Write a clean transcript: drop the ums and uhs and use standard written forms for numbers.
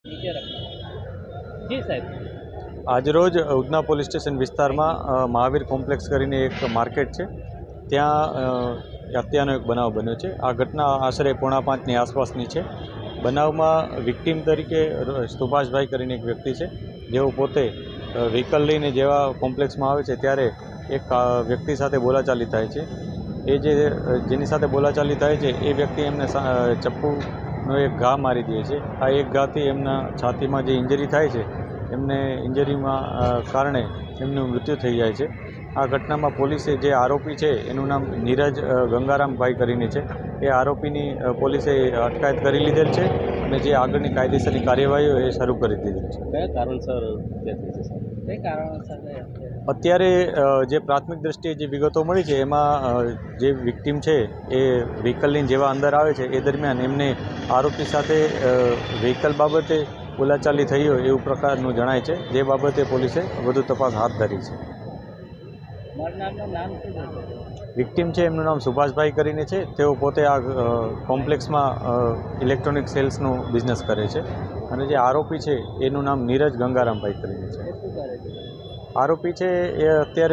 नीचे रखना जी साहब। આજરોજ ઉધના પોલીસ સ્ટેશન વિસ્તારમાં મહાવીર કોમ્પ્લેક્સ કરીને એક માર્કેટ છે, ત્યાં હત્યાનો એક બનાવ બન્યો છે। આ ઘટના આશરે 4:45ની આસપાસની છે। બનાવમાં વિક્ટીમ તરીકે સુભાષભાઈ કરીને એક વ્યક્તિ છે, જેઓ પોતે વ્હીકલ લઈને જેવા કોમ્પ્લેક્સમાં આવે છે ત્યારે એક વ્યક્તિ સાથે બોલાચાલી થાય છે। જેની સાથે બોલાચાલી થાય છે એ વ્યક્તિ એમને ચપ્પુનો એક ઘા મારી દે છે। આ એક ઘાથી એમના છાતીમાં જે ઇન્જરી થાય છે, એમને ઇન્જરીમાં કારણે એમનું મૃત્યુ થઈ જાય છે। આ ઘટનામાં પોલીસે જે આરોપી છે એનું નામ નીરજ ગંગારામભાઈ કરીને છે, એ આરોપીની પોલીસે અટકાયત કરી લીધેલ છે અને જે આગળની કાયદેસરની કાર્યવાહીઓ એ શરૂ કરી દીધેલ છે। કયા કારણસર કઈ કારણોસર અત્યારે જે પ્રાથમિક દ્રષ્ટિએ જે વિગતો મળી છે એમાં જે વિક્ટીમ છે એ વ્હીકલ લઈને જેવા અંદર આવે છે એ દરમિયાન એમને આરોપી સાથે વ્હીકલ બાબતે બોલાચાલી થઈ હોય એવું પ્રકારનું જણાય છે, જે બાબતે પોલીસે વધુ તપાસ હાથ ધરી છે। વિક્ટીમ છે એમનું નામ સુભાષભાઈ કરીને છે। તેઓ પોતે આ કોમ્પ્લેક્સમાં ઇલેક્ટ્રોનિક સેલ્સનો બિઝનેસ કરે છે અને જે આરોપી છે એનું નામ નીરજ ગંગારામભાઈ કરીને છે। આરોપી છે એ અત્યારે